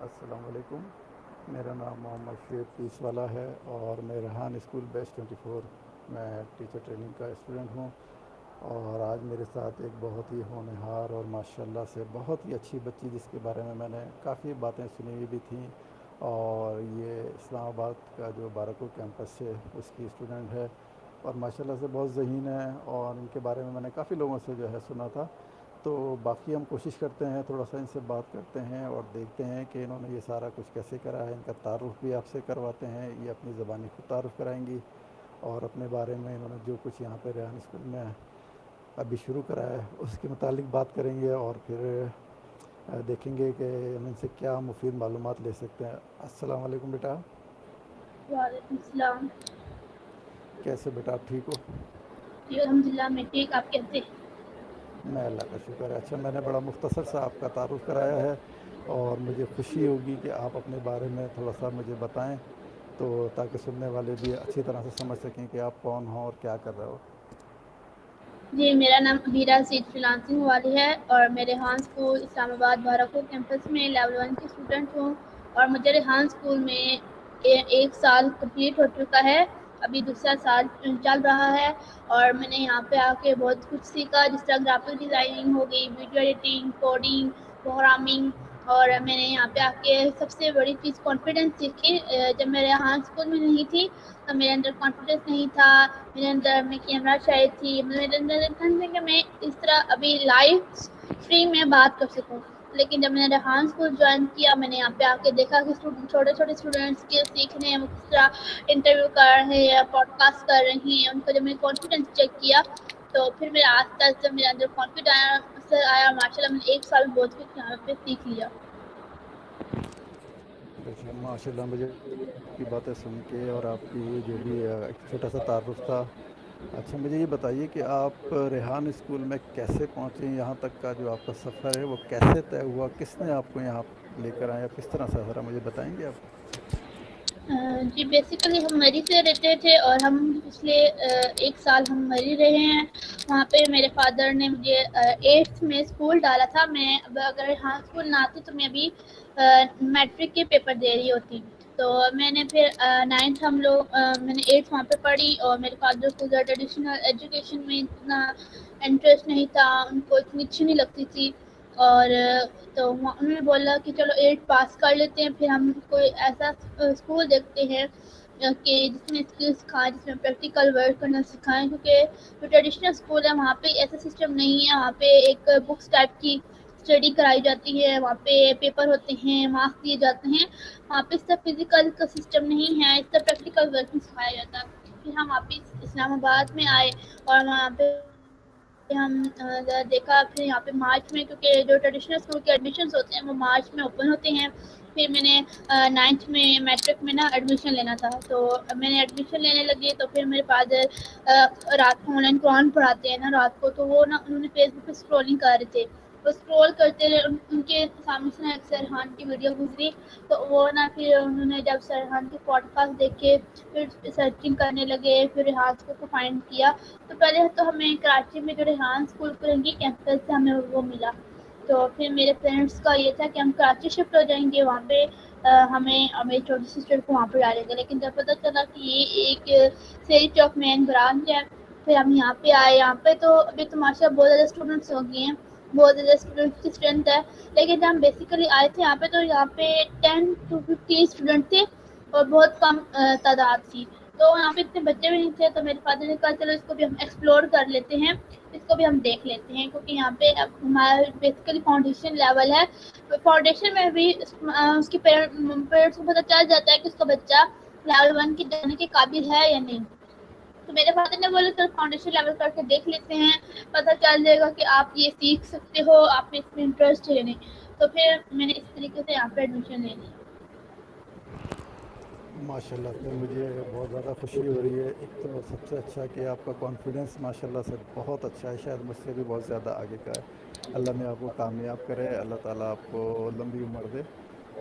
السلام علیکم. میرا نام محمد شعیب پیس والا ہے اور میں ریحان اسکول بیچ 24 میں ٹیچر ٹریننگ کا اسٹوڈنٹ ہوں. اور آج میرے ساتھ ایک بہت ہی ہونہار اور ماشاءاللہ سے بہت ہی اچھی بچی جس کے بارے میں نے کافی باتیں سنی ہوئی بھی تھیں. اور یہ اسلام آباد کا جو بارکو کیمپس سے اس کی اسٹوڈنٹ ہے اور ماشاءاللہ سے بہت ذہین ہے. اور ان کے بارے میں نے کافی لوگوں سے جو ہے سنا تھا. تو باقی ہم کوشش کرتے ہیں تھوڑا سا ان سے بات کرتے ہیں اور دیکھتے ہیں کہ انہوں نے یہ سارا کچھ کیسے کرا ہے. ان کا تعارف بھی آپ سے کرواتے ہیں. یہ اپنی زبانی خود تعارف کرائیں گی اور اپنے بارے میں انہوں نے جو کچھ یہاں پہ ریحان اسکول میں ابھی شروع کرا ہے اس کے متعلق بات کریں گے اور پھر دیکھیں گے کہ ہم ان سے کیا مفید معلومات لے سکتے ہیں. السلام علیکم بیٹا. وعلیکم السلام. کیسے بیٹا آپ ٹھیک ہو؟ جی الحمد للہ میں ٹھیک. آپ کیسے؟ میں اللہ کا شکر ہے. اچھا میں نے بڑا مختصر سا آپ کا تعارف کرایا ہے اور مجھے خوشی ہوگی کہ آپ اپنے بارے میں تھوڑا سا مجھے بتائیں تو تاکہ سننے والے بھی اچھی طرح سے سمجھ سکیں کہ آپ کون ہوں اور کیا کر رہے ہو. جی میرا نام ابیرا سید فلانسنگ والی ہے اور میں ریحان اسکول اسلام آباد بارکو کیمپس میں لیول 1 کی اسٹوڈنٹ ہوں. اور مجھے ریحان اسکول میں ایک سال کمپلیٹ ہو چکا ہے. ابھی دوسرا سال چل رہا ہے اور میں نے یہاں پہ آ کے بہت کچھ سیکھا جس طرح گرافک ڈیزائننگ ہو گئی, ویڈیو ایڈیٹنگ, کوڈنگ, پروگرامنگ. اور میں نے یہاں پہ آ کے سب سے بڑی چیز کانفیڈینس سیکھی. جب میں ریحان اسکول میں نہیں تھی تو میرے اندر کانفیڈینس نہیں تھا. میرے اندر میں کیمرہ شائی تھی. میرے اندر کہ میں اس طرح ابھی لائف فری میں بات کر سکوں. لیکن جب میں نے ریحان اسکول جوائن کیا میں نے یہاں پہ آ کے دیکھا کہ چھوٹے چھوٹے اسٹوڈینٹس کے سیکھنے ہیں, وہ کس طرح انٹرویو کر رہے ہیں, پوڈ کاسٹ کر رہی ہیں. ان کا جب میں نے کانفیڈینس چیک کیا تو پھر میرے آس پاس جب میرے اندر کانفیڈینس آیا ماشاء اللہ میں نے ایک سال بہت کچھ یہاں پہ سیکھ لیا. دیکھیے ماشاء اللہ مجھے آپ کی باتیں سن کے اور آپ کی جو بھی ایک چھوٹا سا تعارف تھا. اچھا مجھے یہ بتائیے کہ آپ ریحان اسکول میں کیسے پہنچے, یہاں تک کا جو آپ کا سفر ہے وہ کیسے طے ہوا, کس نے آپ کو یہاں لے کر آیا, کس طرح سے ذرا مجھے بتائیں گے آپ؟ جی بیسیکلی ہم مری سے رہتے تھے اور ہم پچھلے ایک سال ہم مری رہے ہیں. وہاں پہ میرے فادر نے مجھے 8th میں اسکول ڈالا تھا. میں اگر یہاں اسکول نہ آتی تو میں ابھی میٹرک کے پیپر دے رہی ہوتی. تو میں نے پھر 9th ہم لوگ میں نے 8th وہاں پہ پڑھی اور میرے فادر کو ٹریڈیشنل ایجوکیشن میں اتنا انٹرسٹ نہیں تھا. ان کو اتنی اچھی نہیں لگتی تھی اور تو انہوں نے بولا کہ چلو 8 پاس کر لیتے ہیں پھر ہم کوئی ایسا اسکول دیکھتے ہیں کہ جس میں اسکل سکھائیں, جس میں پریکٹیکل ورک کرنا سکھائیں. کیونکہ جو ٹریڈیشنل اسکول ہے وہاں پہ ایسا سسٹم نہیں ہے. وہاں پہ ایک بکس ٹائپ کی اسٹڈی کرائی جاتی ہے, وہاں پہ پیپر ہوتے ہیں, مارکس دیے جاتے ہیں. وہاں پہ اس طرح فزیکل کا سسٹم نہیں ہے, اس طرح پریکٹیکل ورک نہیں سکھایا جاتا. پھر ہم واپس اسلام آباد میں آئے اور وہاں پہ ہم دیکھا. پھر یہاں پہ مارچ میں کیونکہ جو ٹریڈیشنل اسکول کے ایڈمیشنز ہوتے ہیں وہ مارچ میں اوپن ہوتے ہیں. پھر میں نے 9th میں میٹرک میں نا ایڈمیشن لینا تھا تو میں نے ایڈمیشن لینے لگی. تو پھر میرے فادر رات کو آن لائن قرآن پڑھاتے ہیں نا رات کو, تو وہ نا انہوں نے فیس بک پہ اسکرولنگ کر رہے تھے. وہ اسکرول کرتے رہے, ان کے سامنے سے اکثر ریحان کی ویڈیو گزری تو وہ نا پھر انہوں نے جب ریحان کے پوڈ کاسٹ دیکھے پھر سرچنگ کرنے لگے. پھر ریحان کو فائنڈ کیا تو پہلے تو ہمیں کراچی میں جو ریحان اسکول فرنگی کیمپس سے ہمیں وہ ملا. تو پھر میرے فرینڈس کا یہ تھا کہ ہم کراچی شفٹ ہو جائیں گے, وہاں پہ ہمیں میری چھوٹی سسٹر کو وہاں پہ ڈالیں گے. لیکن جب پتہ چلا کہ یہ ایک سری چوک مین برانچ ہے پھر ہم یہاں پہ آئے. یہاں پہ تو ابھی تو ماشاء اللہ بہت زیادہ اسٹوڈنٹس ہو گئے ہیں, بہت زیادہ اسٹوڈنٹس کی اسٹرینتھ ہے. لیکن جب ہم بیسیکلی آئے تھے یہاں پہ تو یہاں پہ 10 to 15 اسٹوڈنٹ تھے اور بہت کم تعداد تھی. تو یہاں پہ اتنے بچے بھی نہیں تھے تو میرے فادر نے کہا چلو اس کو بھی ہم ایکسپلور کر لیتے ہیں, اس کو بھی ہم دیکھ لیتے ہیں. کیونکہ یہاں پہ ہمارا بیسیکلی فاؤنڈیشن لیول ہے. فاؤنڈیشن میں بھی اس کے پیرنٹس کو پتہ چل جاتا ہے کہ اس کا بچہ لیول 1 کی جانے کے قابل ہے یا نہیں. تو میرے فادر نے بولا چل فاؤنڈیشن لیول کر کے دیکھ لیتے ہیں, پتہ چل جائے گا کہ آپ یہ سیکھ سکتے ہو, آپ میں اس میں انٹرسٹ ہے نہیں. تو پھر میں نے اس طریقے سے یہاں پہ ایڈمیشن لے لی. ماشاء اللہ سے مجھے بہت زیادہ خوشی ہو رہی ہے. ایک تو سب سے اچھا کہ آپ کا کانفیڈنس ماشاء اللہ سے بہت اچھا ہے, شاید مجھ سے بھی بہت زیادہ آگے کا ہے. اللہ نے آپ کو کامیاب کرے, اللہ تعالیٰ آپ کو لمبی عمر دے.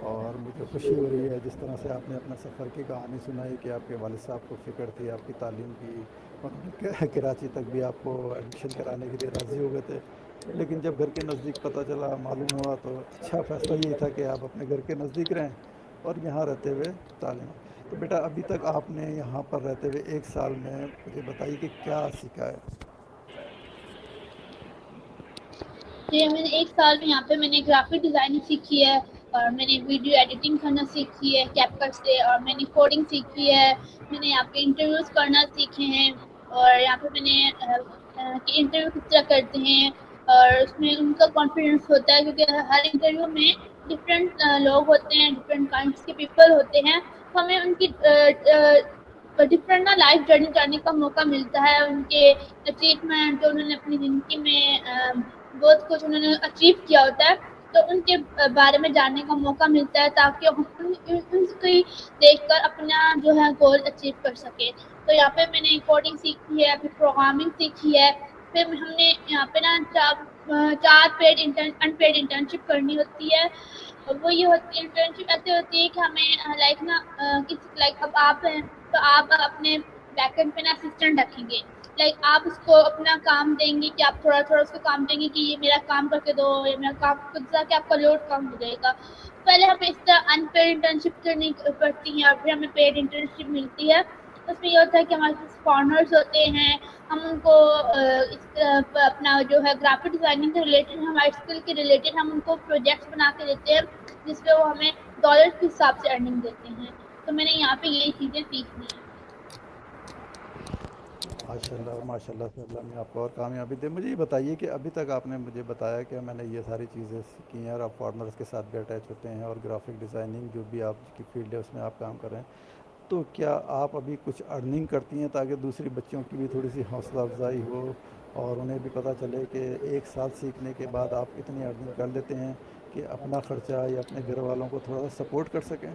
اور مجھے خوشی ہو رہی ہے جس طرح سے آپ نے اپنا سفر کی کہانی سنائی کہ آپ کے والد صاحب کو فکر تھی آپ کی تعلیم کی, کراچی تک بھی آپ کو ایڈمیشن کرانے کے لیے راضی ہو گئے تھے. لیکن جب گھر کے نزدیک پتہ چلا معلوم ہوا تو اچھا فیصلہ یہی تھا کہ آپ اپنے گھر کے نزدیک رہیں اور یہاں رہتے ہوئے تعلیم. تو بیٹا ابھی تک آپ نے یہاں پر رہتے ہوئے ایک سال میں مجھے بتائیے کہ کیا سیکھا ہے؟ جی میں نے ایک سال میں یہاں پہ میں نے گرافک ڈیزائننگ سیکھی ہے اور میں نے ویڈیو ایڈیٹنگ کرنا سیکھی ہے کیپ کٹ سے اور میں نے کوڈنگ سیکھی ہے. میں نے یہاں پہ انٹرویوز کرنا سیکھے ہیں اور یہاں پہ میں نے انٹرویو کس طرح کرتے ہیں اور اس میں ان کا کانفیڈینس ہوتا ہے کیونکہ ہر انٹرویو میں ڈفرینٹ لوگ ہوتے ہیں ڈفرینٹ کائنڈس کے پیپل ہوتے ہیں. تو ہمیں ان کی ڈفرنٹ نا لائف جرنی کرنے کا موقع ملتا ہے. ان کے اچیومنٹ جو انہوں نے اپنی زندگی میں بہت کچھ انہوں نے اچیو کیا ہوتا ہے تو ان کے بارے میں جاننے کا موقع ملتا ہے تاکہ ان کی دیکھ کر اپنا جو ہے گول اچیو کر سکے. تو یہاں پہ میں نے کوڈنگ سیکھی ہے پھر پروگرامنگ سیکھی ہے. پھر ہم نے یہاں پہ نا 4 ان پیڈ انٹرنشپ کرنی ہوتی ہے. وہ یہ ہوتی انٹرنشپ ایسی ہوتی ہے کہ ہمیں لائک اب آپ ہیں تو آپ اپنے بیکینڈ پہ نا اسسٹنٹ رکھیں گے. لائک آپ اس کو اپنا کام دیں گے کہ آپ تھوڑا تھوڑا اس کو کام دیں گے کہ یہ میرا کام کر کے دو یا میرا کام خود کہ آپ کا لوڈ کم ہو جائے گا. پہلے ہمیں اس طرح ان پیڈ انٹرنشپ کرنی پڑتی ہے اور پھر ہمیں پیڈ انٹرنشپ ملتی ہے. اس میں یہ ہوتا ہے کہ ہمارے پاس فارمرز ہوتے ہیں ہم ان کو اپنا جو ہے گرافک ڈیزائننگ کے ریلیٹڈ ہمارے اسکل کے ریلیٹڈ ہم ان کو پروجیکٹس بنا کے دیتے ہیں جس پہ وہ ہمیں ڈالر کے حساب سے ارننگ دیتے ہیں. تو میں نے یہاں پہ یہی چیزیں سیکھنی ہیں. ماشاء اللہ سے اللہ میں آپ کو اور کامیابی دے. مجھے یہ بتائیے کہ ابھی تک آپ نے مجھے بتایا کہ میں نے یہ ساری چیزیں سیکھی ہیں اور آپ فارمرز کے ساتھ بھی اٹیچ ہوتے ہیں اور گرافک ڈیزائننگ جو بھی آپ کی فیلڈ ہے اس میں آپ کام کر رہے ہیں. تو کیا آپ ابھی کچھ ارننگ کرتی ہیں تاکہ دوسری بچوں کی بھی تھوڑی سی حوصلہ افزائی ہو اور انہیں بھی پتہ چلے کہ ایک سال سیکھنے کے بعد آپ اتنی ارننگ کر لیتے ہیں کہ اپنا خرچہ یا اپنے گھر والوں کو تھوڑا سا سپورٹ کر سکیں؟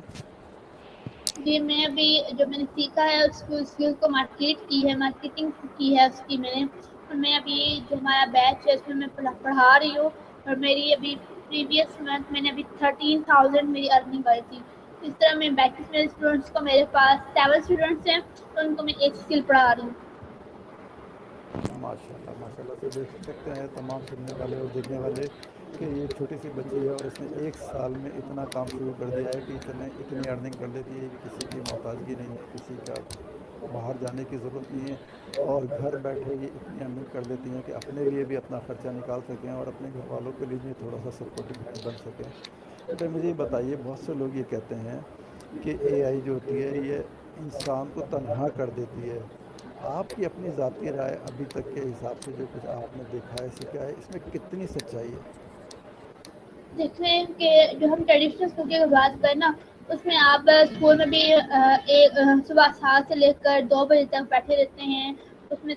جی میں ابھی جو میں نے سیکھا ہے اسکل کو مارکیٹنگ کی ہے اس کی میں ابھی جو ہمارا بیچ ہے اس میں پڑھا رہی ہوں اور میری ابھی پریویس منتھ میں نے ابھی 13,000 میری ارننگ آئی تھی. اس طرح میں بیچز میرے اسٹوڈنٹس کو میرے پاس 7 اسٹوڈنٹس ہیں تو ان کو میں ایک اسکل پڑھا رہی ہوں. ماشاء اللہ سے دیکھ سکتے ہیں تمام سننے والے اور دیکھنے والے کہ یہ چھوٹی سی بچی ہے اور اس نے ایک سال میں اتنا کام شروع کر دیا ہے کہ اتنی ارننگ کر لیتی ہے کہ کسی کی محتاجگی نہیں ہے کسی کا باہر جانے کی ضرورت نہیں ہے اور گھر بیٹھے یہ اتنی ارننگ کر لیتی ہیں کہ اپنے لیے بھی اپنا خرچہ نکال سکیں اور اپنے گھر والوں کے لیے بھی تھوڑا سا سپورٹنگ ہینڈ بن سکیں. بیٹا مجھے یہ بتائیے بہت سے لوگ یہ کہتے ہیں کہ اے آئی جو ہوتی ہے یہ انسان کو تنہا کر دیتی ہے. آپ کی اپنی ذاتی رائے ابھی تک کے حساب سے جو کچھ آپ نے دیکھا ہے سیکھا ہے اس میں کتنی سچائی ہے؟ دیکھیں کہ جو ہم ٹریڈیشنل اسکول کی بات کریں نا اس میں آپ اسکول میں بھی ایک صبح 7 سے لے کر 2 بجے تک بیٹھے رہتے ہیں. اس میں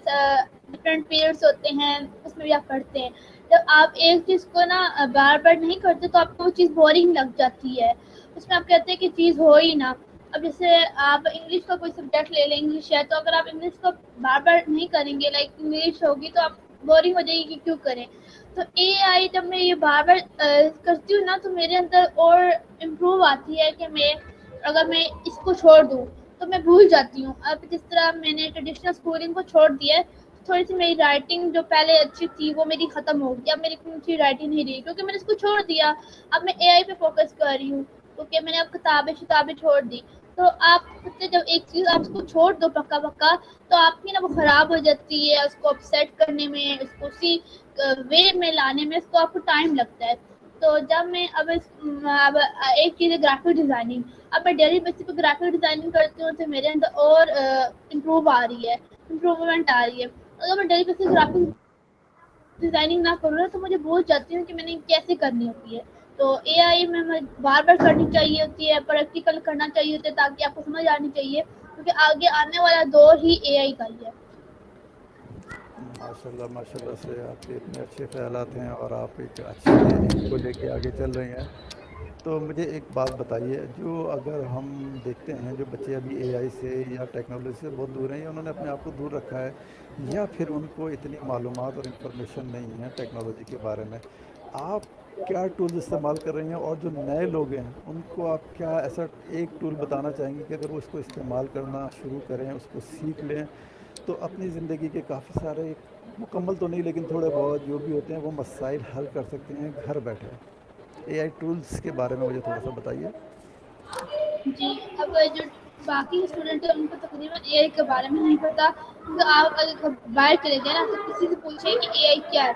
ڈفرینٹ پیریڈس ہوتے ہیں اس میں بھی آپ پڑھتے ہیں. جب آپ ایک چیز کو نا بار بار نہیں کرتے تو آپ کو وہ چیز بورنگ لگ جاتی ہے. اس میں آپ کہتے ہیں کہ چیز ہو ہی نا. اب جیسے آپ انگلش کا کوئی سبجیکٹ لے لیں انگلش ہے تو اگر آپ انگلش کو بار بار نہیں کریں گے لائک انگلش ہوگی تو آپ بورنگ ہو جائے گی کہ کیوں کریں. تو اے آئی جب میں یہ بار بار کرتی ہوں نا تو میرے اندر اور امپروو آتی ہے کہ اگر میں اس کو چھوڑ دوں تو میں بھول جاتی ہوں. اب جس طرح میں نے ٹریڈیشنل اسکولنگ کو چھوڑ دیا ہے تھوڑی سی میری رائٹنگ جو پہلے اچھی تھی وہ میری ختم ہوگی. اب میری اچھی رائٹنگ نہیں رہی کیونکہ میں نے اس کو چھوڑ دیا. اب میں اے آئی پہ فوکس کر رہی ہوں کیونکہ میں نے اب کتابیں چھوڑ دی. تو آپ جب ایک چیز آپ اس کو چھوڑ دو پکا تو آپ کی نا وہ خراب ہو جاتی ہے. اس کو اپسیٹ کرنے میں اس کو اسی وے میں لانے میں اس کو آپ کو ٹائم لگتا ہے. تو جب میں اب ایک چیز ہے گرافک ڈیزائننگ. اب میں ڈیلی بیسس پہ گرافک ڈیزائننگ کرتی ہوں تو میرے اندر اور امپروو آ رہی ہے امپروومنٹ آ رہی ہے. اگر میں ڈیلی بیسس گرافک ڈیزائننگ نہ کروں نا تو مجھے بھول جاتی ہوں کہ میں نے کیسے کرنی ہوتی ہے. تو اے آئی میں بار بار کرنی چاہیے ہوتی ہے پریکٹیکل کرنا چاہیے ہوتا ہے تاکہ آپ کو سمجھ آنی چاہیے کیونکہ آگے آنے والا دور ہی اے آئی کا ہی ہے. ماشاء اللہ سے آپ کے اتنے اچھے خیالات ہیں اور آپ ایک اچھے ایم کو لے کے آگے چل رہے ہیں. تو مجھے ایک بات بتائیے جو اگر ہم دیکھتے ہیں جو بچے ابھی اے آئی سے یا ٹیکنالوجی سے بہت دور ہیں یا انہوں نے اپنے آپ کو دور رکھا ہے یا پھر ان کو اتنی معلومات اور انفارمیشن نہیں ہے ٹیکنالوجی کے بارے میں آپ کیا ٹولز استعمال کر رہے ہیں اور جو نئے لوگ ہیں ان کو آپ کیا ایسا ایک ٹول بتانا چاہیں گے کہ اگر وہ اس کو استعمال کرنا شروع کریں اس کو سیکھ لیں تو اپنی زندگی کے کافی سارے مکمل تو نہیں لیکن تھوڑے بہت جو بھی ہوتے ہیں وہ مسائل حل کر سکتے ہیں گھر بیٹھے. اے آئی ٹولس کے بارے میں مجھے تھوڑا سا بتائیے. جی اب جو باقی اسٹوڈنٹ ہیں ان کو تقریباً اے آئی کے بارے میں نہیں پتا. تو آپ اگر باہر چلے جائیں نا تو کسی سے پوچھیں کہ اے آئی کیا ہے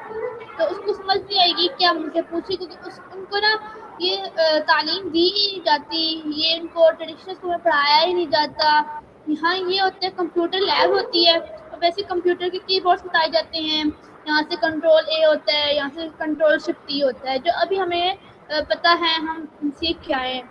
تو اس کو سمجھ نہیں آئے گی کیا مجھ سے پوچھے, کیونکہ ان کو نا یہ تعلیم دی ہی نہیں جاتی, یہ ان کو ٹریڈیشنل اسکول میں پڑھایا ہی نہیں جاتا. یہاں یہ ہوتا ہے کمپیوٹر لیب ہوتی ہے, ویسے کمپیوٹر کے کی بورڈس بتائے جاتے ہیں, یہاں سے کنٹرول اے ہوتا ہے, یہاں سے کنٹرول شفٹ ای ہوتا ہے, جو ابھی ہمیں پتا ہے ہم سیکھ کے آئے ہیں.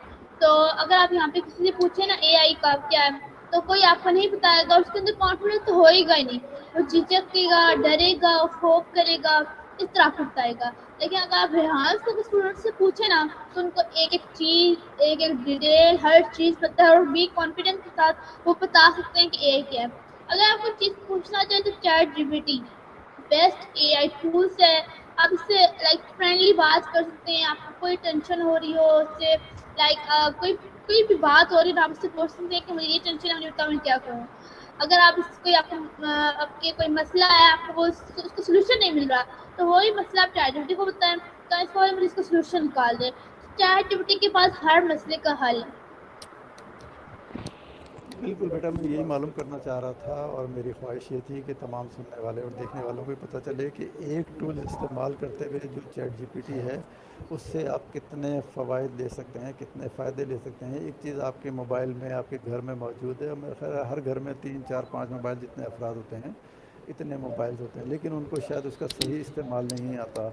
تو اگر آپ یہاں پہ کسی سے پوچھیں نا اے آئی کا کیا ہے تو کوئی آپ کو نہیں بتائے گا, اس کے اندر کانفیڈینس تو ہوئے گا ہی نہیں, وہ جھجکے گا, ڈرے گا, خوف کرے گا, اس طرح کا بتائے گا. لیکن اگر آپ ریحان سے اسٹوڈنٹ سے پوچھیں نا تو ان کو ایک ایک چیز ایک ایک ڈیٹیل ہر چیز پتہ ہے, اور بھی کانفیڈنس کے ساتھ وہ بتا سکتے ہیں کہ اے آئی کیا ہے. اگر آپ کو چیز پوچھنا چاہیں تو ChatGPT best A I tools ہے. آپ اس سے لائک فرینڈلی بات کر سکتے ہیں, آپ کو کوئی ٹینشن ہو رہی ہو اس سے لائک کوئی بھی بات ہو رہی ہے آپ اس سے پوچھ سکتے ہیں کہ مجھے یہ ٹینشن ہے, مجھے بتاؤ میں کیا کروں. اگر آپ اس کو آپ کے کوئی مسئلہ ہے, آپ کو وہ اس کا سولوشن نہیں مل رہا تو وہی مسئلہ آپ چیٹ جی پی ٹی کو بتائیں تو اس مجھے اس کا سولوشن نکال دے. چیٹ جی پی ٹی کے پاس ہر مسئلے کا حل ہے. بالکل بیٹا, میں یہی معلوم کرنا چاہ رہا تھا اور میری خواہش یہ تھی کہ تمام سننے والے اور دیکھنے والوں کو بھی پتہ چلے کہ ایک ٹول استعمال کرتے ہوئے جو چیٹ جی پی ٹی ہے اس سے آپ کتنے فوائد لے سکتے ہیں, کتنے فائدے لے سکتے ہیں. ایک چیز آپ کے موبائل میں آپ کے گھر میں موجود ہے, میرا خیال ہے ہر گھر میں 3 4 5 موبائل جتنے افراد ہوتے ہیں اتنے موبائلز ہوتے ہیں, لیکن ان کو شاید اس کا صحیح استعمال نہیں آتا.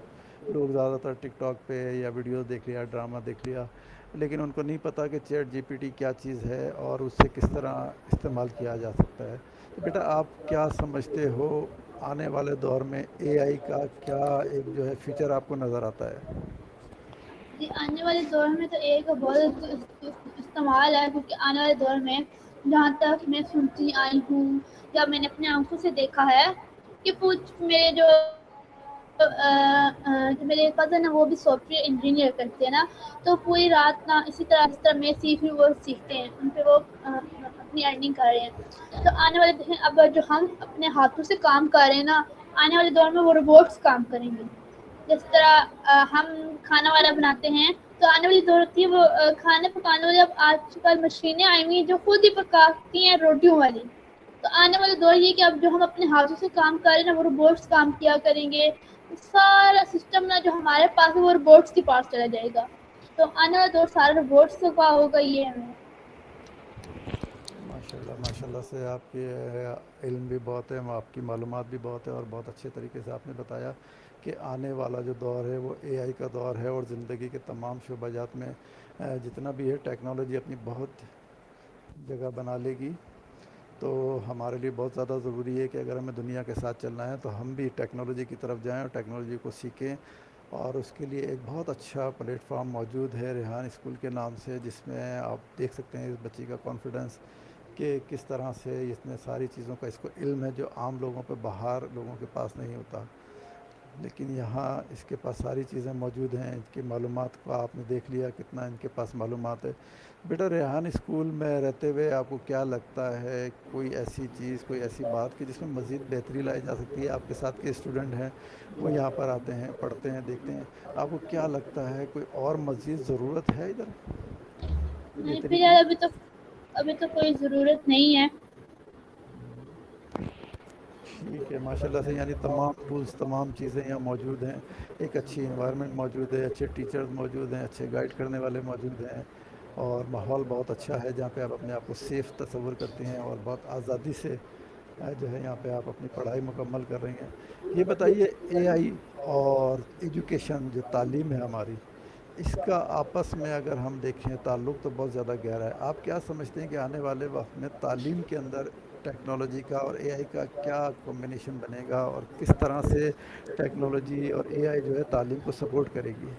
لوگ زیادہ تر ٹک ٹاک پہ یا ویڈیوز دیکھ لیا, ڈرامہ دیکھ لیا, لیکن ان کو نہیں پتہ کہ چیٹ جی پی ٹی کیا چیز ہے اور اس سے کس طرح استعمال کیا جا سکتا ہے. تو بیٹا آپ کیا سمجھتے ہو آنے والے دور میں اے آئی کا کیا ایک جو ہے فیچر آپ کو نظر آتا ہے؟ جی آنے والے دور میں تو اے آئی کا بہت استعمال ہے, کیونکہ آنے والے دور میں جہاں تک میں سنتی آئی ہوں یا میں نے اپنے آنکھوں سے دیکھا ہے کہ کچھ میرے جو میرے کزن ہے وہ بھی سافٹ ویئر انجینئر کرتے ہیں نا, تو پوری رات نہ اسی طرح میں سیکھ رہی وہ سیکھتے ہیں, ان پہ وہ اپنی ارننگ کر رہے ہیں. تو آنے والے دن اب جو ہم اپنے ہاتھوں سے کام کر رہے ہیں نا, آنے والے دور میں وہ روبوٹس کام کریں گے. جس طرح ہم کھانا وانا بناتے ہیں تو آنے والی دور ہوتی ہے وہ کھانے پکانے والی. اب آج کل مشینیں آئی ہوئی ہیں جو خود ہی پکاتی ہیں روٹیوں والی. تو آنے والے دور یہ کہ اب جو ہم اپنے ہاتھوں سے کام کر رہے ہیں نا وہ روبوٹس کام کیا کریں گے. سارا سسٹم نا جو ہمارے پاس ہے وہ روبوٹس کے پاس چلا جائے گا. تو آنے والا دور سارا روبوٹس کا ہوگا, یہ ہمیں ماشاء اللہ ماشاء اللہ سے آپ کے علم بھی بہت ہے, آپ کی معلومات بھی بہت ہے, اور بہت اچھے طریقے سے آپ نے بتایا کہ آنے والا جو دور ہے وہ اے آئی کا دور ہے, اور زندگی کے تمام شعبہ جات میں جتنا بھی ہے ٹیکنالوجی اپنی بہت جگہ بنا لے گی. تو ہمارے لیے بہت زیادہ ضروری ہے کہ اگر ہمیں دنیا کے ساتھ چلنا ہے تو ہم بھی ٹیکنالوجی کی طرف جائیں اور ٹیکنالوجی کو سیکھیں. اور اس کے لیے ایک بہت اچھا پلیٹ فارم موجود ہے ریحان اسکول کے نام سے, جس میں آپ دیکھ سکتے ہیں اس بچی کا کانفیڈنس کہ کس طرح سے اس نے ساری چیزوں کا اس کو علم ہے جو عام لوگوں پہ باہر لوگوں کے پاس نہیں ہوتا, لیکن یہاں اس کے پاس ساری چیزیں موجود ہیں. ان کی معلومات کو آپ نے دیکھ لیا کتنا ان کے پاس معلومات ہے. بیٹا ریحان اسکول میں رہتے ہوئے آپ کو کیا لگتا ہے کوئی ایسی چیز, کوئی ایسی بات کہ جس میں مزید بہتری لائی جا سکتی ہے؟ آپ کے ساتھ کے اسٹوڈنٹ ہیں وہ یہاں پر آتے ہیں, پڑھتے ہیں, دیکھتے ہیں, آپ کو کیا لگتا ہے کوئی اور مزید ضرورت ہے ادھر کوئی نہیں بہتری فی کی؟ الحال ابھی تو کوئی ضرورت نہیں ہے. ٹھیک ہے ماشاء اللہ سے, یعنی تمام ٹولس تمام چیزیں یہاں موجود ہیں, ایک اچھی انوائرمنٹ موجود ہے, اچھے ٹیچرز موجود ہیں, اچھے گائیڈ کرنے والے موجود ہیں, اور ماحول بہت اچھا ہے جہاں پہ آپ اپنے آپ کو سیف تصور کرتے ہیں اور بہت آزادی سے جو ہے یہاں پہ آپ اپنی پڑھائی مکمل کر رہی ہیں. یہ بتائیے اے آئی اور ایجوکیشن جو تعلیم ہے ہماری, اس کا آپس میں اگر ہم دیکھیں تعلق تو بہت زیادہ گہرا ہے. آپ کیا سمجھتے ہیں کہ آنے والے وقت میں تعلیم کے اندر ٹیکنالوجی کا اور اے آئی کا کیا کمبینیشن بنے گا, اور کس طرح سے ٹیکنالوجی اور اے آئی جو ہے تعلیم کو سپورٹ کرے گی؟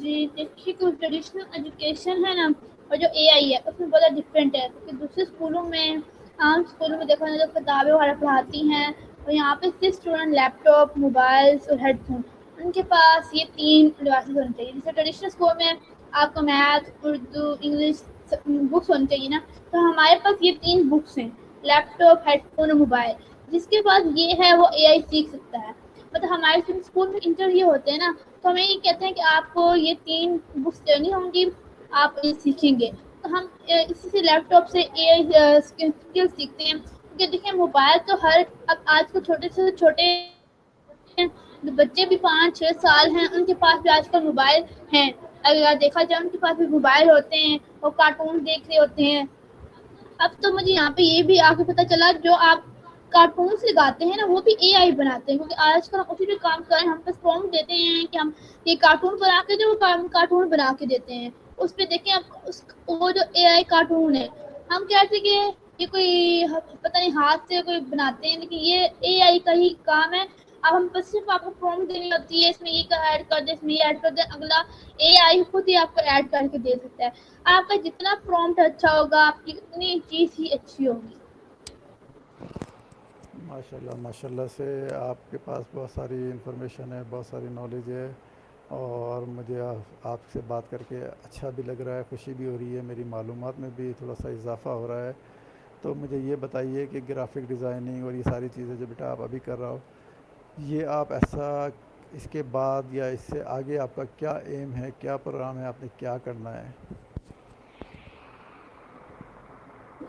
جی دیکھیے کوئی ٹریڈیشنل ایجوکیشن ہے نا اور جو اے آئی ہے اس میں بڑا ڈفرینٹ ہے, کیونکہ دوسرے اسکولوں میں عام اسکولوں میں دیکھا جائے تو کتابیں وغیرہ پڑھاتی ہیں, اور یہاں پہ صرف اسٹوڈنٹ لیپ ٹاپ, موبائلس اور ہیڈ فون, ان کے پاس یہ 3 ڈیوائسز ہونے چاہیے. جیسے ٹریڈیشنل اسکول میں آپ کو میتھ, اردو, انگلش بکس ہونی چاہیے نا, تو ہمارے پاس یہ 3 بکس ہیں, لیپ ٹاپ, ہیڈ فون اور موبائل. جس کے پاس یہ ہے وہ اے آئی سیکھ سکتا ہے. مطلب ہمارے اسکول میں انٹرویو ہوتے ہیں نا، تو ہمیں یہ کہتے ہیں کہ آپ کو یہ 3 بکس لرننگ ہوں گی، آپ یہ سیکھیں گے. تو ہم اسی سے لیپ ٹاپ سے اے آئی اسکل سیکھتے ہیں. کیونکہ دیکھیں موبائل تو ہر آج کل چھوٹے سے چھوٹے بچے بھی 5-6 سال ہیں، ان کے پاس بھی آج کل موبائل ہیں. اگر دیکھا جائے ان کے پاس بھی موبائل ہوتے ہیں، وہ کارٹون دیکھ رہے ہوتے ہیں. اب تو مجھے یہاں پہ یہ بھی آگے پتا چلا، جو آپ کارٹونس لگاتے ہیں نا وہ بھی اے آئی بناتے ہیں. کیونکہ آج کل ہم اسی پہ کام کریں، ہم بس فارم دیتے ہیں کہ ہم یہ کارٹون بنا کے دیں، وہ کارٹون بنا کے دیتے ہیں. اس پہ دیکھیں وہ جو اے آئی کارٹون ہے، ہم کہتے کہ یہ کوئی پتہ نہیں ہاتھ سے کوئی بناتے ہیں، لیکن یہ اے آئی کا ہی کام ہے. اب ہم بس صرف آپ کو فارم دینی ہوتی ہے، اس میں یہ ایڈ کر دیں، اس میں یہ ایڈ کر دیں، اگلا اے آئی خود ہی آپ کو ایڈ کر کے دے سکتا ہے. آپ کا جتنا پرومپٹ اچھا ہوگا، آپ کی اتنی چیز ہی اچھی ہوگی. ماشاء اللہ سے آپ کے پاس بہت ساری انفارمیشن ہے، بہت ساری نالج ہے، اور مجھے آپ سے بات کر کے اچھا بھی لگ رہا ہے، خوشی بھی ہو رہی ہے، میری معلومات میں بھی تھوڑا سا اضافہ ہو رہا ہے. تو مجھے یہ بتائیے کہ گرافک ڈیزائننگ اور یہ ساری چیزیں جو بیٹا آپ ابھی کر رہا ہو، یہ آپ ایسا اس کے بعد یا اس سے آگے آپ کا کیا ایم ہے، کیا پروگرام ہے، آپ نے کیا کرنا ہے؟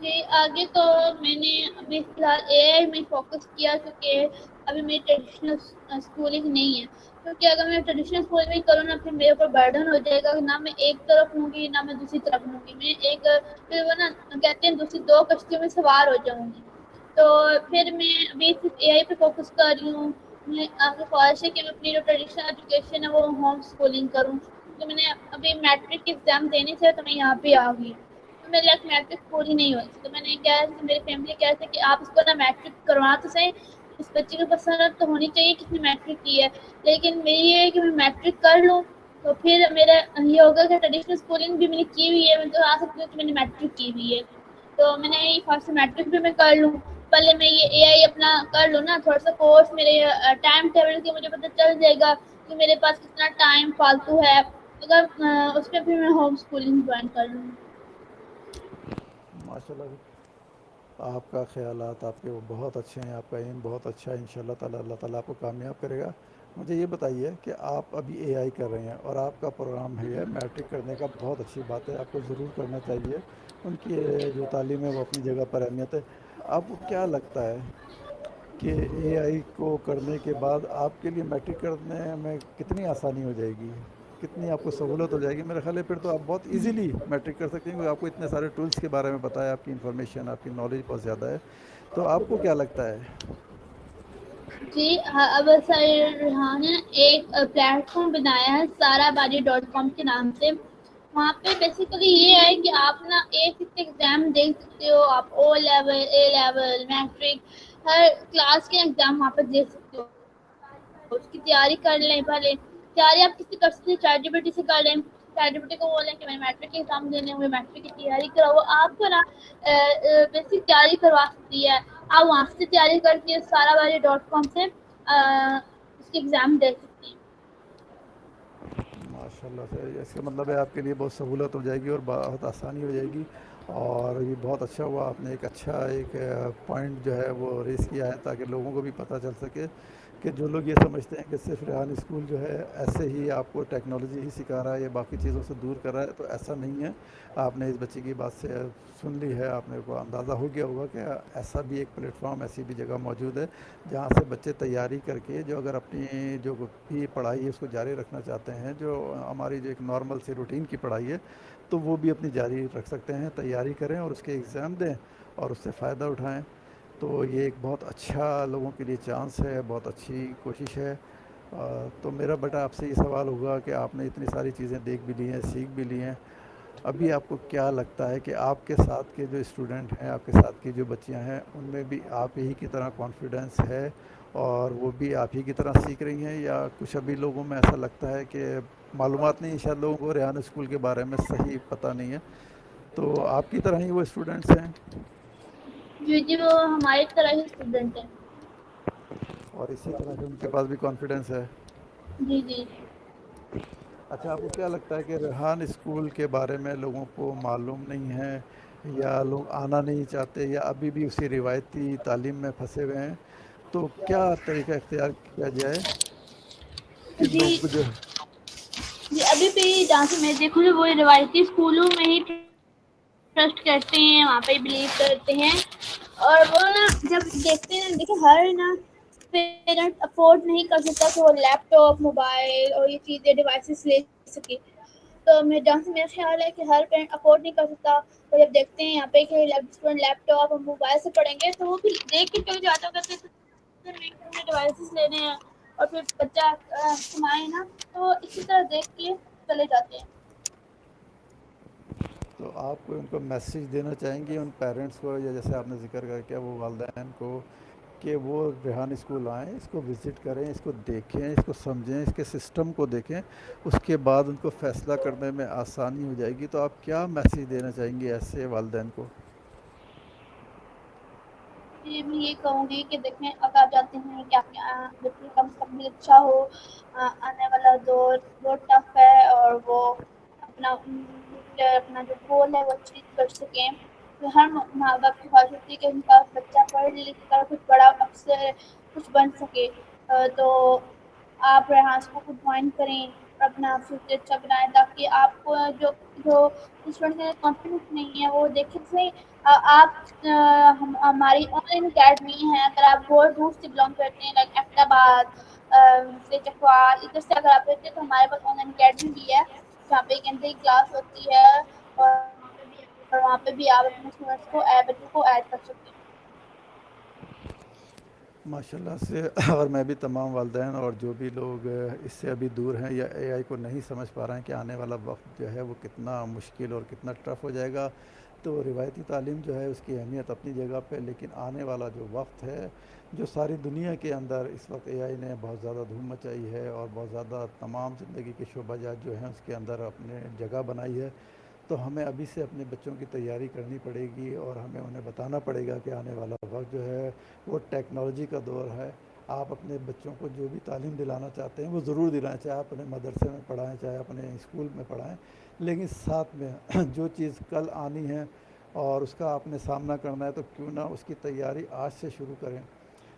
جی آگے تو میں نے ابھی فی الحال اے آئی میں فوکس کیا، کیونکہ ابھی میری ٹریڈیشنل اسکولنگ نہیں ہے. کیونکہ اگر میں ٹریڈیشنل اسکول میں کروں نا، پھر میرے اوپر برڈن ہو جائے گا. نہ میں ایک طرف ہوں گی، نہ میں دوسری طرف ہوں گی. میں ایک پھر وہ نا کہتے ہیں دوسری 2 کشتیوں میں سوار ہو جاؤں گی. تو پھر میں ابھی صرف اے آئی پہ فوکس کر رہی ہوں. میں آپ کی خواہش ہے کہ میں اپنی جو ٹریڈیشنل ایجوکیشن ہے وہ ہوم اسکولنگ کروں. تو میں نے ابھی میٹرک کی ایگزام دینے تھے، تو میں یہاں پہ آ گئی. تو میرے لائف میٹرک پوری نہیں ہوئی تھی، تو میں نے کیا میری فیملی کہتے تھے کہ آپ اس کو نا میٹرک کروا تو صحیح، اس بچے کو پسند تو ہونی چاہیے کتنی میٹرک کی ہے. لیکن میری یہ ہے کہ میں میٹرک کر لوں، تو پھر میرا یہ ہوگا کہ ٹریڈیشنل اسکولنگ بھی میں نے کی ہوئی ہے. میں تو آ سکتی ہوں کہ میں نے میٹرک کی ہوئی ہے. تو میں نے یہ فرسٹ میٹرک بھی میں کر لوں، پہلے میں یہ اے آئی اپنا کر لوں نا تھوڑا سا کورس. میرے ٹائم ٹیبل کی مجھے پتہ چل جائے گا کہ میرے پاس کتنا ٹائم فالتو ہے. اگر اس میں پھر میں ہوم اسکولنگ جوائن کر لوں. ماشاء اللہ، آپ کا خیالات آپ کے وہ بہت اچھے ہیں، آپ کا ایم بہت اچھا ہے. انشاءاللہ تعالی اللہ تعالیٰ آپ کو کامیاب کرے گا. مجھے یہ بتائیے کہ آپ ابھی اے آئی کر رہے ہیں اور آپ کا پروگرام ہے میٹرک کرنے کا، بہت اچھی بات ہے، آپ کو ضرور کرنا چاہیے. ان کی جو تعلیم ہے وہ اپنی جگہ پر اہمیت ہے. آپ کو کیا لگتا ہے کہ اے آئی کو کرنے کے بعد آپ کے لیے میٹرک کرنے میں کتنی آسانی ہو جائے گی، کتنی آپ کو سہولت ہو جائے گی؟ میرے خیال ہے پھر تو آپ بہت ایزیلی میٹرک کر سکتے ہیں، کیونکہ آپ کو اتنے سارے ٹولس کے بارے میں پتہ ہے، آپ کی انفارمیشن، آپ کی نالج بہت زیادہ ہے. تو آپ کو کیا لگتا ہے؟ جی اب سر ریحان نے ایک پلیٹ فارم بنایا ہے سارابادی.com کے نام سے. وہاں پہ بیسیکلی یہ ہے کہ آپ نا ایک ایگزام دے سکتے ہو. آپ او لیول، اے لیول، میٹرک ہر کلاس کے ایگزام وہاں پہ دے سکتے ہو. اس کی تیاری کر لیں. پہلے تیاری آپ کس سے کر سکتے ہیں؟ چیٹ جی پی ٹی سے کر لیں. چیٹ جی پی ٹی کو بولیں کہ میں میٹرک کے ایگزام دینے ہوئے، میٹرک کی تیاری کراؤ. وہ آپ کو نا بیسک تیاری کروا سکتی ہے. آپ وہاں سے تیاری کر کے سارابادی.com سے اس کے ایگزام دے سکتی ہیں. ماشاء اللہ سے اس کا مطلب ہے آپ کے لیے بہت سہولت ہو جائے گی اور بہت آسانی ہو جائے گی. اور یہ بہت اچھا ہوا، آپ نے ایک اچھا ایک پوائنٹ جو ہے وہ ریز کیا ہے، تاکہ لوگوں کو بھی پتہ چل سکے کہ جو لوگ یہ سمجھتے ہیں کہ صرف ریحان اسکول جو ہے ایسے ہی آپ کو ٹیکنالوجی ہی سکھا رہا ہے یا باقی چیزوں سے دور کر رہا ہے، تو ایسا نہیں ہے. آپ نے اس بچے کی بات سے سن لی ہے، آپ نے کو اندازہ ہو گیا ہوگا کہ ایسا بھی ایک پلیٹ فارم، ایسی بھی جگہ موجود ہے جہاں سے بچے تیاری کر کے جو اگر اپنی جو بھی پڑھائی ہے اس کو جاری رکھنا چاہتے ہیں، جو ہماری جو ایک نارمل سی روٹین کی پڑھائی ہے، تو وہ بھی اپنی جاری رکھ سکتے ہیں، تیاری کریں اور اس کے ایگزام دیں اور اس سے فائدہ اٹھائیں. تو یہ ایک بہت اچھا لوگوں کے لیے چانس ہے، بہت اچھی کوشش ہے. تو میرا بیٹا آپ سے یہ سوال ہوگا کہ آپ نے اتنی ساری چیزیں دیکھ بھی لی ہیں، سیکھ بھی لی ہیں، ابھی آپ کو کیا لگتا ہے کہ آپ کے ساتھ کے جو اسٹوڈنٹ ہیں، آپ کے ساتھ کی جو بچیاں ہیں، ان میں بھی آپ ہی کی طرح کانفیڈنس ہے اور وہ بھی آپ ہی کی طرح سیکھ رہی ہیں، یا کچھ ابھی لوگوں میں ایسا لگتا ہے کہ معلومات نہیں، شاید لوگوں کو ریحان اسکول کے بارے میں صحیح پتہ نہیں ہے، تو آپ کی طرح ہی وہ اسٹوڈنٹس ہیں؟ جی جی وہ ہماری طرح ہی اسٹوڈنٹ ہیں. اور اسی طرح سے ان کے پاس بھی کانفیڈنس ہے؟ جی جی. اچھا، آپ کو کیا لگتا ہے کہ ریحان اسکول کے بارے میں لوگوں کو معلوم نہیں ہے، یا لوگ آنا نہیں چاہتے یا ابھی بھی اسی روایتی تعلیم میں پھنسے ہوئے ہیں، تو کیا طریقہ اختیار کیا جائے کہ جی لوگ جو جی ابھی بھی جہاں سے میں دیکھوں وہ روایتی اسکولوں میں ہی ٹرسٹ کرتے ہیں، وہاں پہ بلیو کرتے ہیں، اور وہ نا جب دیکھتے ہیں دیکھیں ہر نا پیرنٹ افورڈ نہیں کر سکتا کہ وہ لیپ ٹاپ موبائل اور یہ چیزیں ڈیوائسیز لے سکے، تو میں جہاں سے میرا خیال ہے کہ ہر پیرنٹ افورڈ نہیں کر سکتا، تو جب دیکھتے ہیں یہاں پہ کہ لیپ ٹاپ اور موبائل سے پڑھیں گے تو وہ بھی دیکھ کے چل جاتا کرتے ڈیوائسز لینے ہیں اور پھر بچہ کمائے نا، تو اسی طرح دیکھ کے چلے جاتے ہیں۔ تو آپ کو ان کو میسیج دینا چاہیں گے ان پیرنٹس کو، یا جیسے آپ نے ذکر کر کیا وہ والدین کو، کہ وہ ریحان اسکول آئیں، اس کو وزٹ کریں، اس کو دیکھیں، اس کو سمجھیں، اس کے سسٹم کو دیکھیں، اس کے بعد ان کو فیصلہ کرنے میں آسانی ہو جائے گی۔ تو آپ کیا میسیج دینا چاہیں گے ایسے والدین کو؟ جی میں یہ کہوں گی کہ دیکھیں اگر آپ جاتے ہیں کہ آپ کے بچے کا مستقبل اچھا ہو، آنے والا دور بہت ٹف ہے، اور وہ اپنا اپنا جو گول ہے وہ اچیو کر سکیں، تو ہر ماں باپ کی خواہش ہوتی ہے کہ ان کا بچہ پڑھ لکھ کر کچھ بڑا افسر کچھ بن سکے، تو آپ ریحان اسکول کو جوائن کریں، اپنا فیوچر اچھا بنائیں، تاکہ آپ کو جو اسٹوڈنٹ کا کانفیڈنس نہیں ہے وہ دیکھے صحیح۔ آپ ہماری آن لائن اکیڈمی ہے، اگر آپ بہت دور سے بلانگ کرتے ہیں لائک احمدآباد سے چکوال ادھر سے اگر آپ رہتے ہیں تو ہمارے پاس آن لائن اکیڈمی بھی ہے، جہاں پہ ایک گھنٹے کی کلاس ہوتی ہے، اور وہاں پہ بھی آپ اپنے اسٹوڈنٹس کو بچوں کو ایڈ کر سکتے ہیں۔ ماشاء اللہ سے، اور میں بھی تمام والدین اور جو بھی لوگ اس سے ابھی دور ہیں یا اے آئی کو نہیں سمجھ پا رہے ہیں کہ آنے والا وقت جو ہے وہ کتنا مشکل اور کتنا ٹف ہو جائے گا، تو روایتی تعلیم جو ہے اس کی اہمیت اپنی جگہ پہ، لیکن آنے والا جو وقت ہے، جو ساری دنیا کے اندر اس وقت اے آئی نے بہت زیادہ دھوم مچائی ہے اور بہت زیادہ تمام زندگی کے شعبہ جات جو ہیں اس کے اندر اپنے جگہ بنائی ہے، تو ہمیں ابھی سے اپنے بچوں کی تیاری کرنی پڑے گی اور ہمیں انہیں بتانا پڑے گا کہ آنے والا وقت جو ہے وہ ٹیکنالوجی کا دور ہے۔ آپ اپنے بچوں کو جو بھی تعلیم دلانا چاہتے ہیں وہ ضرور دلائیں، چاہے آپ اپنے مدرسے میں پڑھائیں، چاہے اپنے اسکول میں پڑھائیں، لیکن ساتھ میں جو چیز کل آنی ہے اور اس کا آپ نے سامنا کرنا ہے تو کیوں نہ اس کی تیاری آج سے شروع کریں۔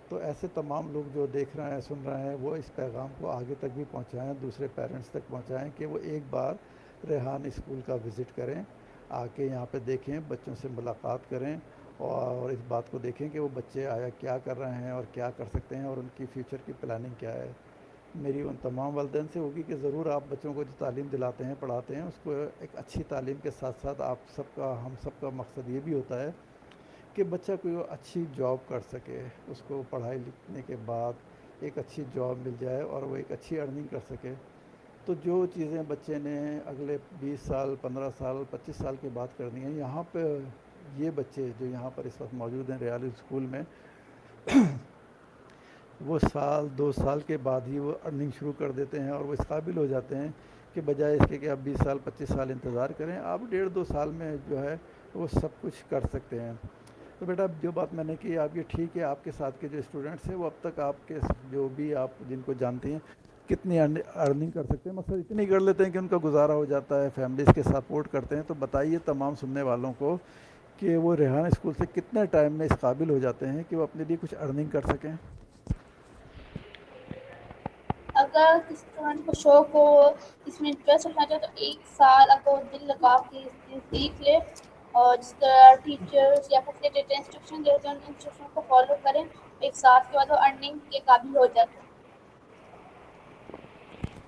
تو ایسے تمام لوگ جو دیکھ رہے ہیں سن رہے ہیں وہ اس پیغام کو آگے تک بھی پہنچائیں، دوسرے پیرنٹس تک پہنچائیں کہ وہ ایک بار ریحان اسکول کا وزٹ کریں، آ کے یہاں پہ دیکھیں، بچوں سے ملاقات کریں اور اس بات کو دیکھیں کہ وہ بچے آیا کیا کر رہے ہیں اور کیا کر سکتے ہیں اور ان کی فیوچر کی پلاننگ کیا ہے۔ میری ان تمام والدین سے ہوگی کہ ضرور آپ بچوں کو جو تعلیم دلاتے ہیں پڑھاتے ہیں اس کو ایک اچھی تعلیم کے ساتھ ساتھ آپ سب کا ہم سب کا مقصد یہ بھی ہوتا ہے کہ بچہ کوئی اچھی جاب کر سکے، اس کو پڑھائی لکھنے کے بعد ایک اچھی جاب مل جائے اور وہ ایک اچھی ارننگ کر سکے۔ تو جو چیزیں بچے نے اگلے 20 سال 15 سال 25 سال کے بعد کرنی ہیں، یہاں پہ یہ بچے جو یہاں پر اس وقت موجود ہیں ریاضی اسکول میں، وہ سال 2 سال کے بعد ہی وہ ارننگ شروع کر دیتے ہیں اور وہ اس قابل ہو جاتے ہیں کہ بجائے اس کے کہ آپ 20 سال 25 سال انتظار کریں، آپ 1.5 2 سال میں جو ہے وہ سب کچھ کر سکتے ہیں۔ تو بیٹا جو بات میں نے کی آپ یہ ٹھیک ہے، آپ کے ساتھ کے جو اسٹوڈنٹس ہیں وہ اب تک آپ کے جو بھی آپ جن کو جانتے ہیں کتنی ارننگ کر سکتے ہیں، مقصد اتنی کر لیتے ہیں کہ ان کا گزارا ہو جاتا ہے، فیملیز کے سپورٹ کرتے ہیں، تو بتائیے تمام سننے والوں کو کہ وہ ریحان اسکول سے کتنے ٹائم میں اس قابل ہو جاتے ہیں کہ وہ اپنے لیے کچھ ارننگ کر سکیں؟ اگر کسی اسٹوڈنٹ کو شوق ہو اس میں انٹرسٹ رکھنا چاہے تو 1 سال اگر وہ دل لگا کے اس چیز سیکھ لے، اور جس طرح ٹیچرس یا فیسیلیٹیٹر انسٹرکشن دیتے ہیں ان انسٹرکشن کو فالو کریں، 1 سال کے بعد وہ ارننگ کے قابل ہو جاتے ہیں۔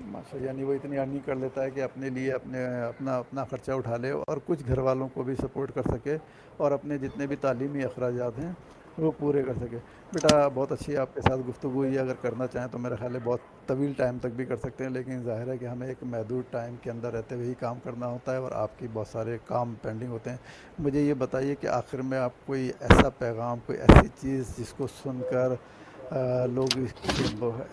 ماشاء، یعنی وہ اتنی ارننگ کر لیتا ہے کہ اپنے لیے اپنا خرچہ اٹھا لے اور کچھ گھر والوں کو بھی سپورٹ کر سکے اور اپنے جتنے بھی تعلیمی اخراجات ہیں وہ پورے کر سکے۔ بیٹا بہت اچھی آپ کے ساتھ گفتگو ہوئی ہے، اگر کرنا چاہیں تو میرا خیال ہے بہت طویل ٹائم تک بھی کر سکتے ہیں، لیکن ظاہر ہے کہ ہمیں ایک محدود ٹائم کے اندر رہتے ہوئے ہی کام کرنا ہوتا ہے اور آپ کی بہت سارے کام پینڈنگ ہوتے ہیں۔ مجھے یہ بتائیے کہ آخر میں آپ کوئی ایسا پیغام، کوئی ایسی چیز جس کو سن کر لوگ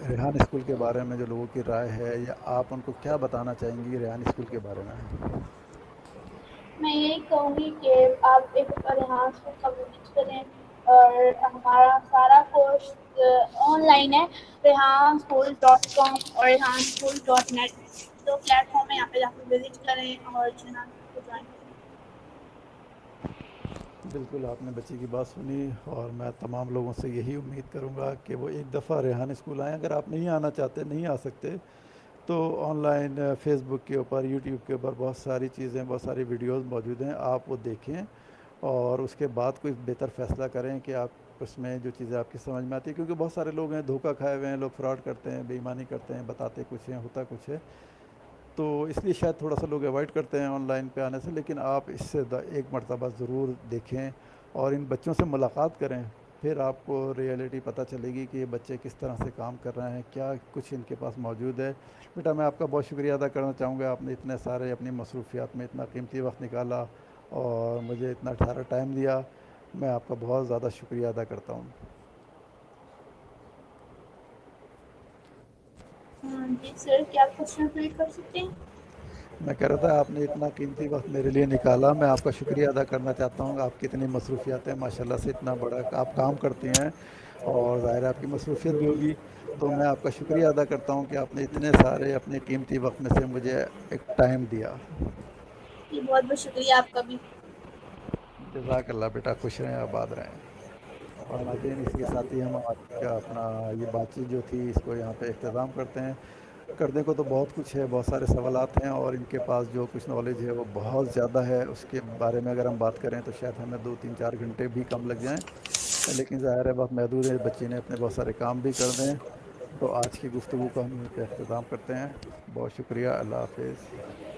ریحان اسکول کے بارے میں جو لوگوں کی رائے ہے، یا آپ ان کو کیا بتانا چاہیں گی ریحان اسکول کے بارے میں؟ میں یہی کہوں گی کہ آپ ایک ریحان اسکول کا وزٹ کریں، اور ہمارا سارا کورس آن لائن ہے، rehan.school.com اور rehan.school.net، 2 پلیٹ فارم ہے، یہاں پہ جا کے وزٹ کریں اور ریحان اسکول کو جوائن کریں۔ بالکل آپ نے بچی کی بات سنی، اور میں تمام لوگوں سے یہی امید کروں گا کہ وہ ایک دفعہ ریحان اسکول آئیں۔ اگر آپ نہیں آنا چاہتے، نہیں آ سکتے، تو آن لائن فیس بک کے اوپر، یوٹیوب کے اوپر بہت ساری چیزیں، بہت ساری ویڈیوز موجود ہیں، آپ وہ دیکھیں اور اس کے بعد کوئی بہتر فیصلہ کریں کہ آپ اس میں جو چیزیں آپ کی سمجھ میں آتی ہیں، کیونکہ بہت سارے لوگ ہیں دھوکہ کھائے ہوئے ہیں، لوگ فراڈ کرتے ہیں، بے ایمانی کرتے ہیں، بتاتے کچھ ہیں، ہوتا کچھ ہے، تو اس لیے شاید تھوڑا سا لوگ اوائڈ کرتے ہیں آن لائن پہ آنے سے، لیکن آپ اس سے ایک مرتبہ ضرور دیکھیں اور ان بچوں سے ملاقات کریں، پھر آپ کو ریئلٹی پتہ چلے گی کہ یہ بچے کس طرح سے کام کر رہے ہیں، کیا کچھ ان کے پاس موجود ہے۔ بیٹا میں آپ کا بہت شکریہ ادا کرنا چاہوں گا، آپ نے اتنے سارے اپنی مصروفیات میں اتنا قیمتی وقت نکالا اور مجھے اتنا ٹھارا ٹائم دیا، میں آپ کا بہت زیادہ شکریہ ادا کرتا ہوں۔ ہاں جی سر، کیا آپ کوشچن پوری کر سکتے ہیں؟ میں کہہ رہا تھا آپ نے اتنا قیمتی وقت میرے لیے نکالا، میں آپ کا شکریہ ادا کرنا چاہتا ہوں۔ آپ کی اتنی مصروفیات ہیں، ماشاءاللہ سے اتنا بڑا آپ کام کرتے ہیں اور ظاہر ہے آپ کی مصروفیت بھی ہوگی، تو میں آپ کا شکریہ ادا کرتا ہوں کہ آپ نے اتنے سارے اپنے قیمتی وقت میں سے مجھے ایک ٹائم دیا۔ جی بہت بہت شکریہ آپ کا بھی۔ جزاک اللہ بیٹا، خوش رہیں، آباد رہیں۔ اور ناظرین، اسی کے ساتھ ہی ہم آج کا اپنا یہ بات چیت جو تھی اس کو یہاں پہ اختتام کرتے ہیں۔ کرنے کو تو بہت کچھ ہے، بہت سارے سوالات ہیں، اور ان کے پاس جو کچھ نالج ہے وہ بہت زیادہ ہے، اس کے بارے میں اگر ہم بات کریں تو شاید ہمیں 2 3 4 گھنٹے بھی کم لگ جائیں، لیکن ظاہر ہے بہت محدود ہے، بچے نے اپنے بہت سارے کام بھی کر دیں، تو آج کی گفتگو کو ہم یہیں پہ اختتام کرتے ہیں۔ بہت شکریہ، اللہ حافظ۔